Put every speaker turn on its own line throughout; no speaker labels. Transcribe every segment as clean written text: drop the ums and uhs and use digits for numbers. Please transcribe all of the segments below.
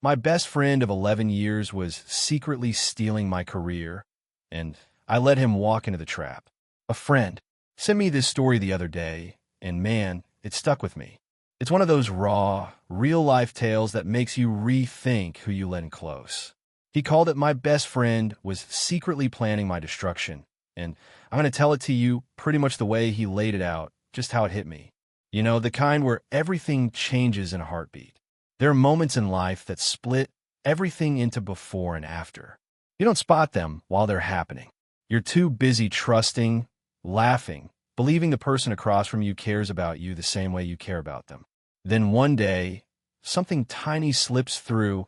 My best friend of 11 years was secretly stealing my career, and I let him walk into the trap. A friend sent me this story the other day, and man, it stuck with me. It's one of those raw, real-life tales that makes you rethink who you let in close. He called it "My best friend was secretly planning my destruction," and I'm going to tell it to you pretty much the way he laid it out, just how it hit me. You know, the kind where everything changes in a heartbeat. There are moments in life that split everything into before and after. You don't spot them while they're happening. You're too busy trusting, laughing, believing the person across from you cares about you the same way you care about them. Then one day, something tiny slips through,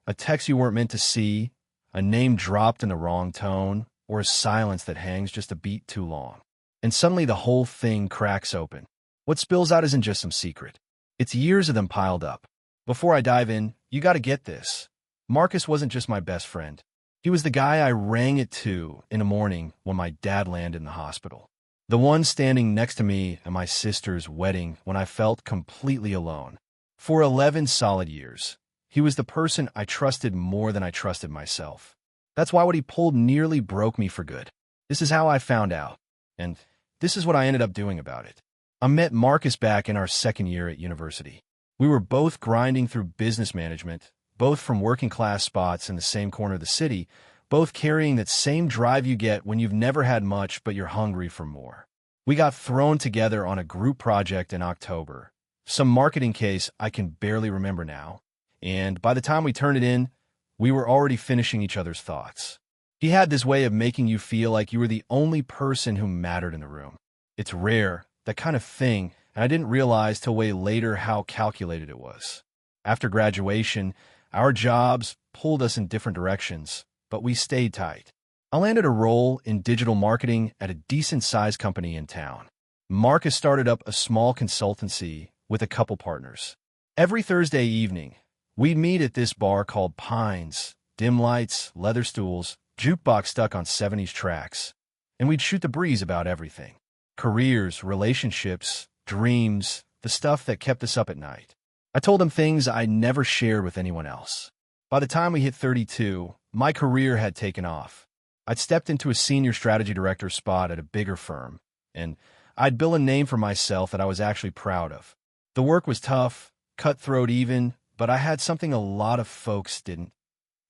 a text you weren't meant to see, a name dropped in the wrong tone, or a silence that hangs just a beat too long. And suddenly the whole thing cracks open. What spills out isn't just some secret. It's years of them piled up. Before I dive in, you gotta get this. Marcus wasn't just my best friend. He was the guy I rang it to in the morning when my dad landed in the hospital. The one standing next to me at my sister's wedding when I felt completely alone. For 11 solid years, he was the person I trusted more than I trusted myself. That's why what he pulled nearly broke me for good. This is how I found out, and this is what I ended up doing about it. I met Marcus back in our second year at university. We were both grinding through business management, both from working-class spots in the same corner of the city, both carrying that same drive you get when you've never had much but you're hungry for more. We got thrown together on a group project in October, some marketing case I can barely remember now, and by the time we turned it in, we were already finishing each other's thoughts. He had this way of making you feel like you were the only person who mattered in the room. It's rare, that kind of thing, and I didn't realize till way later how calculated it was. After graduation, our jobs pulled us in different directions, but we stayed tight. I landed a role in digital marketing at a decent-sized company in town. Marcus started up a small consultancy with a couple partners. Every Thursday evening, we'd meet at this bar called Pines, dim lights, leather stools, jukebox stuck on 70s tracks, and we'd shoot the breeze about everything. Careers, relationships, dreams, the stuff that kept us up at night. I told him things I never shared with anyone else. By the time we hit 32, my career had taken off. I'd stepped into a senior strategy director spot at a bigger firm, and I'd built a name for myself that I was actually proud of. The work was tough, cutthroat even, but I had something a lot of folks didn't.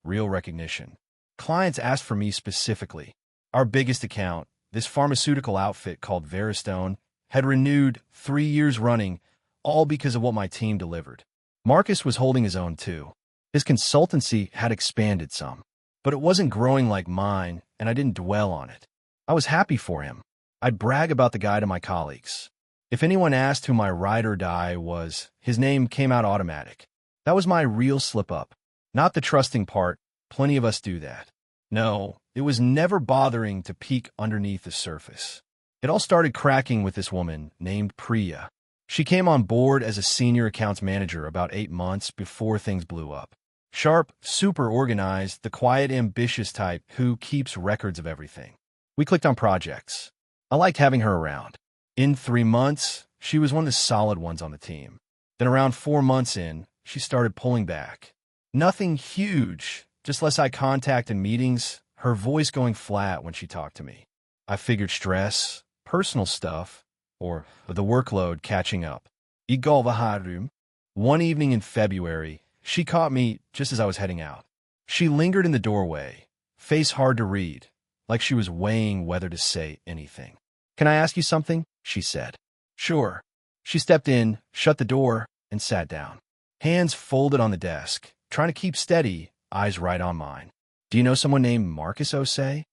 Real recognition. Clients asked for me specifically. Our biggest account, this pharmaceutical outfit called Veristone, had renewed 3 years running, all because of what my team delivered. Marcus was holding his own too. His consultancy had expanded some, but it wasn't growing like mine, and I didn't dwell on it. I was happy for him. I'd brag about the guy to my colleagues. If anyone asked who my ride or die was, his name came out automatic. That was my real slip-up. Not the trusting part. Plenty of us do that. No, it was never bothering to peek underneath the surface. It all started cracking with this woman named Priya. She came on board as a senior accounts manager about 8 months before things blew up. Sharp, super organized, the quiet, ambitious type who keeps records of everything. We clicked on projects. I liked having her around. In 3 months, she was one of the solid ones on the team. Then around 4 months in, she started pulling back. Nothing huge, just less eye contact in meetings, her voice going flat when she talked to me. I figured stress, personal stuff, or the workload catching up. Igolvaharum. One evening in February, she caught me just as I was heading out. She lingered in the doorway, face hard to read, like she was weighing whether to say anything. "Can I ask you something?" she said. "Sure." She stepped in, shut the door, and sat down. Hands folded on the desk, trying to keep steady, eyes right on mine. "Do you know someone named Marcus Osei?"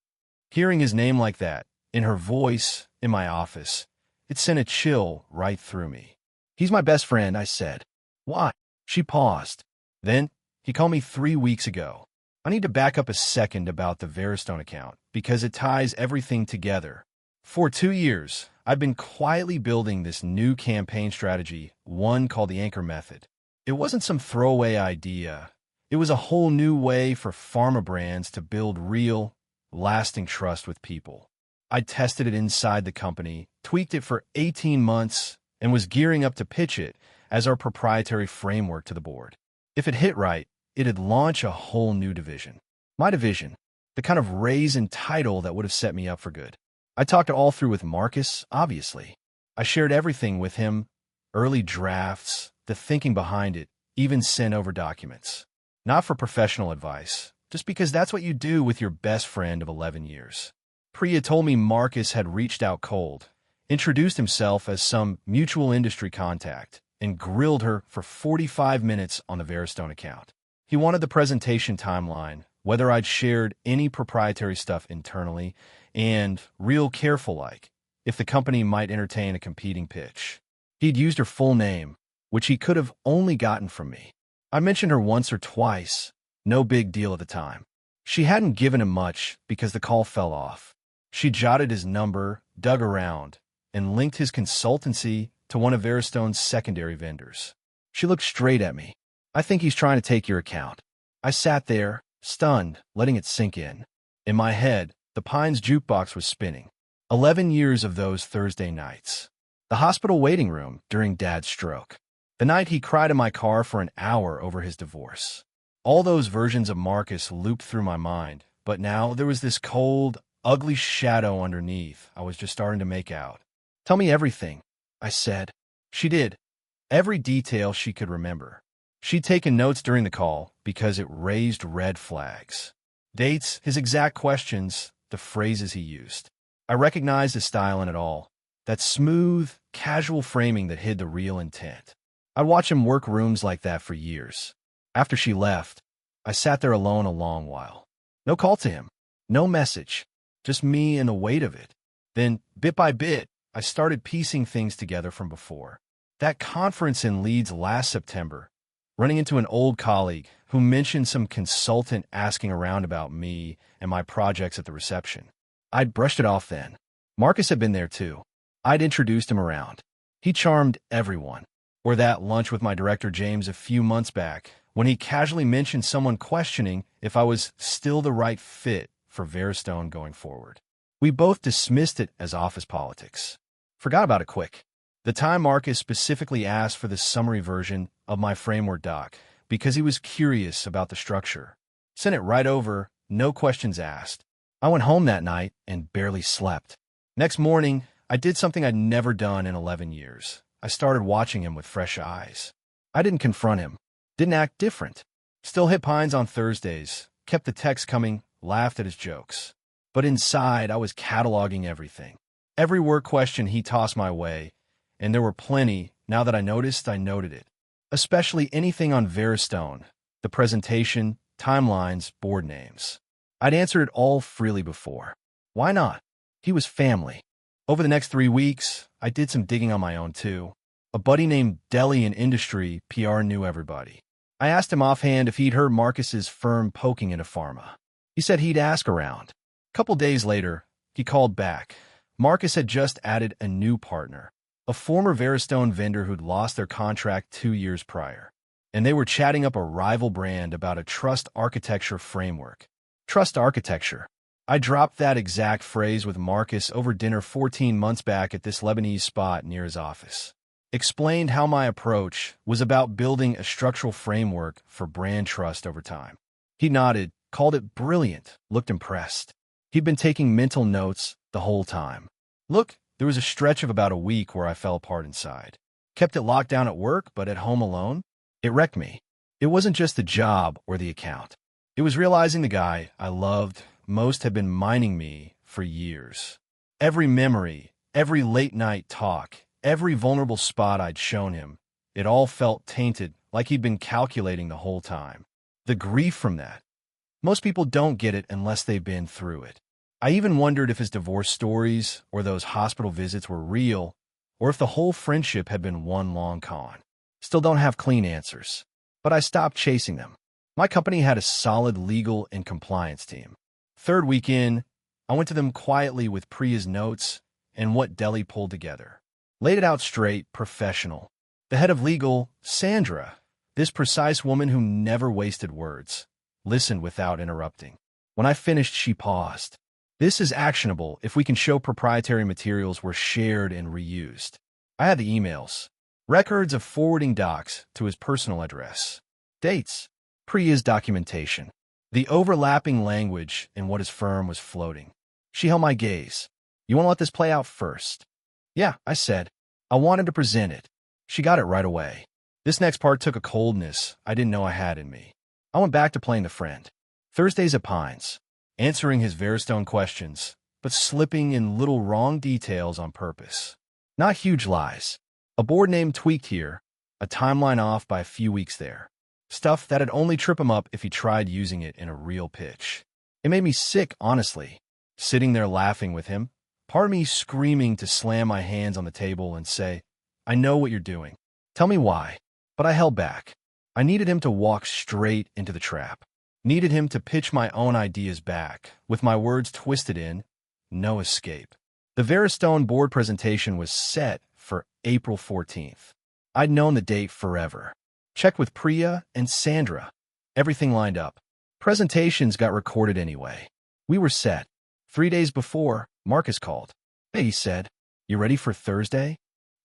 Hearing his name like that, in her voice, in my office, it sent a chill right through me. "He's my best friend," I said. "Why?" She paused. "Then, he called me 3 weeks ago. I need to back up a second about the Veristone account, because it ties everything together. For 2 years, I've been quietly building this new campaign strategy, one called the Anchor Method. It wasn't some throwaway idea. It was a whole new way for pharma brands to build real, lasting trust with people. I tested it inside the company, tweaked it for 18 months, and was gearing up to pitch it as our proprietary framework to the board. If it hit right, it'd launch a whole new division. My division. The kind of raise in title that would have set me up for good. I talked it all through with Marcus, obviously. I shared everything with him, early drafts, the thinking behind it, even sent over documents. Not for professional advice, just because that's what you do with your best friend of 11 years. Priya told me Marcus had reached out cold, introduced himself as some mutual industry contact, and grilled her for 45 minutes on the Veristone account. He wanted the presentation timeline, whether I'd shared any proprietary stuff internally, and, real careful-like, if the company might entertain a competing pitch. He'd used her full name, which he could have only gotten from me. I mentioned her once or twice, no big deal at the time. She hadn't given him much because the call fell off. She jotted his number, dug around, and linked his consultancy to one of Veristone's secondary vendors. She looked straight at me. I think he's trying to take your account. I sat there, stunned, letting it sink in. In my head, the Pines jukebox was spinning. 11 years of those Thursday nights. The hospital waiting room during Dad's stroke. The night he cried in my car for an hour over his divorce. All those versions of Marcus looped through my mind, but now there was this cold, ugly shadow underneath I was just starting to make out. Tell me everything, I said. She did. Every detail she could remember. She'd taken notes during the call because it raised red flags. Dates, his exact questions, the phrases he used. I recognized his style in it all. That smooth, casual framing that hid the real intent. I'd watch him work rooms like that for years. After she left, I sat there alone a long while. No call to him. No message. Just me and the weight of it. Then, bit by bit, I started piecing things together from before. That conference in Leeds last September, running into an old colleague who mentioned some consultant asking around about me and my projects at the reception. I'd brushed it off then. Marcus had been there too. I'd introduced him around. He charmed everyone. Or that lunch with my director James a few months back, when he casually mentioned someone questioning if I was still the right fit for Veristone going forward. We both dismissed it as office politics. Forgot about it quick. The time Marcus specifically asked for the summary version of my framework doc because he was curious about the structure. Sent it right over, no questions asked. I went home that night and barely slept. Next morning, I did something I'd never done in 11 years. I started watching him with fresh eyes. I didn't confront him. Didn't act different. Still hit Pines on Thursdays. Kept the texts coming, laughed at his jokes. But inside, I was cataloging everything. Every work question he tossed my way, and there were plenty. Now that I noticed, I noted it. Especially anything on Veristone, the presentation, timelines, board names. I'd answered it all freely before. Why not? He was family. Over the next 3 weeks, I did some digging on my own too. A buddy named Deli in industry PR knew everybody. I asked him offhand if he'd heard Marcus's firm poking into pharma. He said he'd ask around. A couple days later, he called back. Marcus had just added a new partner, a former Veristone vendor who'd lost their contract 2 years prior. And they were chatting up a rival brand about a trust architecture framework. Trust architecture. I dropped that exact phrase with Marcus over dinner 14 months back at this Lebanese spot near his office. Explained how my approach was about building a structural framework for brand trust over time. He nodded, called it brilliant, looked impressed. He'd been taking mental notes the whole time. Look, there was a stretch of about a week where I fell apart inside. Kept it locked down at work, but at home alone, it wrecked me. It wasn't just the job or the account. It was realizing the guy I loved most had been mining me for years. Every memory, every late-night talk, every vulnerable spot I'd shown him, it all felt tainted, like he'd been calculating the whole time. The grief from that. Most people don't get it unless they've been through it. I even wondered if his divorce stories or those hospital visits were real, or if the whole friendship had been one long con. Still don't have clean answers, but I stopped chasing them. My company had a solid legal and compliance team. Third week in, I went to them quietly with Priya's notes and what Deli pulled together. Laid it out straight, professional. The head of legal, Sandra, this precise woman who never wasted words, listened without interrupting. When I finished, she paused. This is actionable if we can show proprietary materials were shared and reused. I had the emails. Records of forwarding docs to his personal address. Dates. Priya's documentation. The overlapping language in what his firm was floating. She held my gaze. You want to let this play out first? Yeah, I said. I wanted to present it. She got it right away. This next part took a coldness I didn't know I had in me. I went back to playing the friend. Thursdays at Pines, answering his Veristone questions, but slipping in little wrong details on purpose. Not huge lies. A board name tweaked here, a timeline off by a few weeks there. Stuff that'd only trip him up if he tried using it in a real pitch. It made me sick, honestly. Sitting there laughing with him, part of me screaming to slam my hands on the table and say, I know what you're doing. Tell me why. But I held back. I needed him to walk straight into the trap. Needed him to pitch my own ideas back, with my words twisted in, no escape. The Veristone board presentation was set for April 14th. I'd known the date forever. Checked with Priya and Sandra. Everything lined up. Presentations got recorded anyway. We were set. 3 days before, Marcus called. Hey, he said, you ready for Thursday?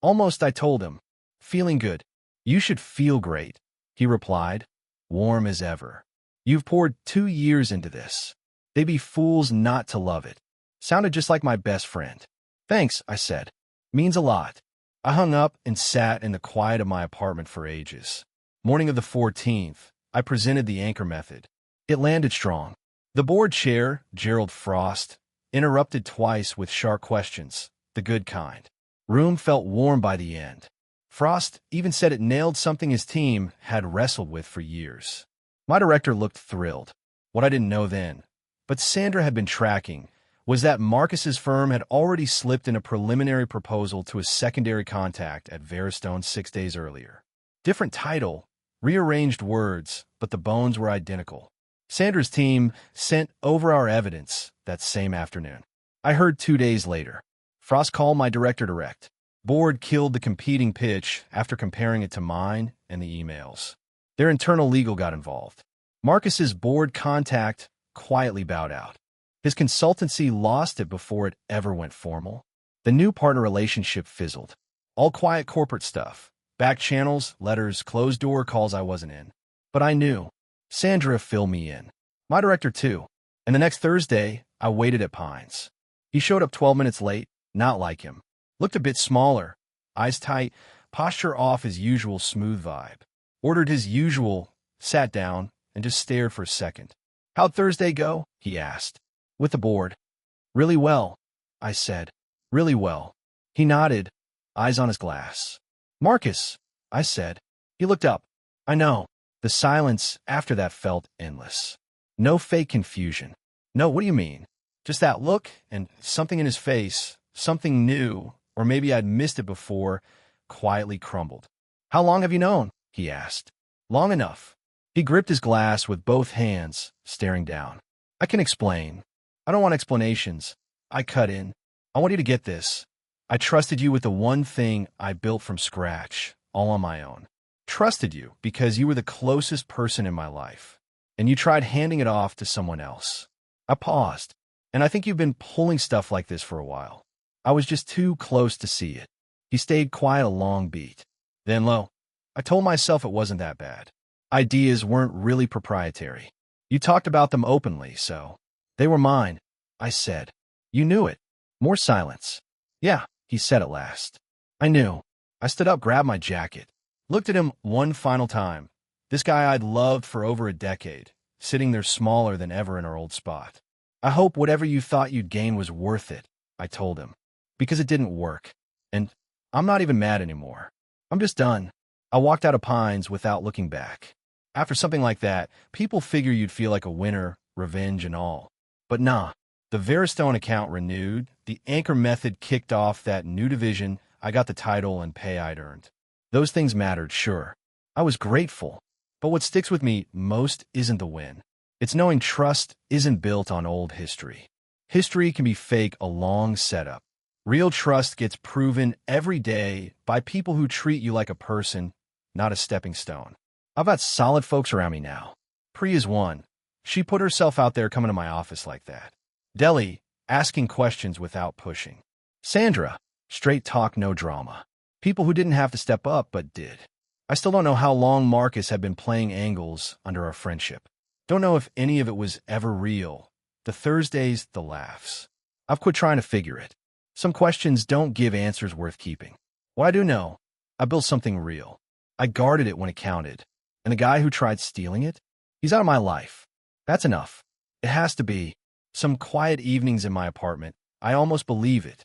Almost, I told him. Feeling good. You should feel great, he replied, warm as ever. You've poured 2 years into this. They'd be fools not to love it. Sounded just like my best friend. Thanks, I said. Means a lot. I hung up and sat in the quiet of my apartment for ages. Morning of the 14th, I presented the anchor method. It landed strong. The board chair, Gerald Frost, interrupted twice with sharp questions, the good kind. Room felt warm by the end. Frost even said it nailed something his team had wrestled with for years. My director looked thrilled. What I didn't know then, but Sandra had been tracking, was that Marcus's firm had already slipped in a preliminary proposal to a secondary contact at Veristone 6 days earlier. Different title, rearranged words, but the bones were identical. Sandra's team sent over our evidence that same afternoon. I heard 2 days later. Frost called my director direct. Board killed the competing pitch after comparing it to mine and the emails. Their internal legal got involved. Marcus's board contact quietly bowed out. His consultancy lost it before it ever went formal. The new partner relationship fizzled. All quiet corporate stuff. Back channels, letters, closed-door calls I wasn't in. But I knew. Sandra filled me in. My director, too. And the next Thursday, I waited at Pines. He showed up 12 minutes late, not like him. Looked a bit smaller, eyes tight, posture off his usual smooth vibe. Ordered his usual, sat down, and just stared for a second. How'd Thursday go? He asked. With the board. Really well, I said. Really well. He nodded, eyes on his glass. Marcus, I said. He looked up. I know. The silence after that felt endless. No fake confusion. No, what do you mean? Just that look and something in his face, something new, or maybe I'd missed it before, quietly crumbled. How long have you known? He asked. Long enough. He gripped his glass with both hands, staring down. I can explain. I don't want explanations. I cut in. I want you to get this. I trusted you with the one thing I built from scratch, all on my own. Trusted you because you were the closest person in my life, and you tried handing it off to someone else. I paused, and I think you've been pulling stuff like this for a while. I was just too close to see it. He stayed quiet a long beat. Then low. I told myself it wasn't that bad. Ideas weren't really proprietary. You talked about them openly, so they were mine, I said. You knew it. More silence. Yeah, he said at last. I knew. I stood up, grabbed my jacket. Looked at him one final time. This guy I'd loved for over a decade, sitting there smaller than ever in our old spot. I hope whatever you thought you'd gain was worth it, I told him. Because it didn't work. And I'm not even mad anymore. I'm just done. I walked out of Pines without looking back. After something like that, people figure you'd feel like a winner, revenge and all. But nah. The Veristone account renewed, the anchor method kicked off that new division, I got the title and pay I'd earned. Those things mattered, sure. I was grateful. But what sticks with me most isn't the win. It's knowing trust isn't built on old history. History can be fake, a long setup. Real trust gets proven every day by people who treat you like a person, not a stepping stone. I've got solid folks around me now. Priya's one. She put herself out there coming to my office like that. Deli, asking questions without pushing. Sandra, straight talk, no drama. People who didn't have to step up but did. I still don't know how long Marcus had been playing angles under our friendship. Don't know if any of it was ever real. The Thursdays, the laughs. I've quit trying to figure it. Some questions don't give answers worth keeping. What I do know, I built something real. I guarded it when it counted. And the guy who tried stealing it, he's out of my life. That's enough. It has to be. Some quiet evenings in my apartment, I almost believe it.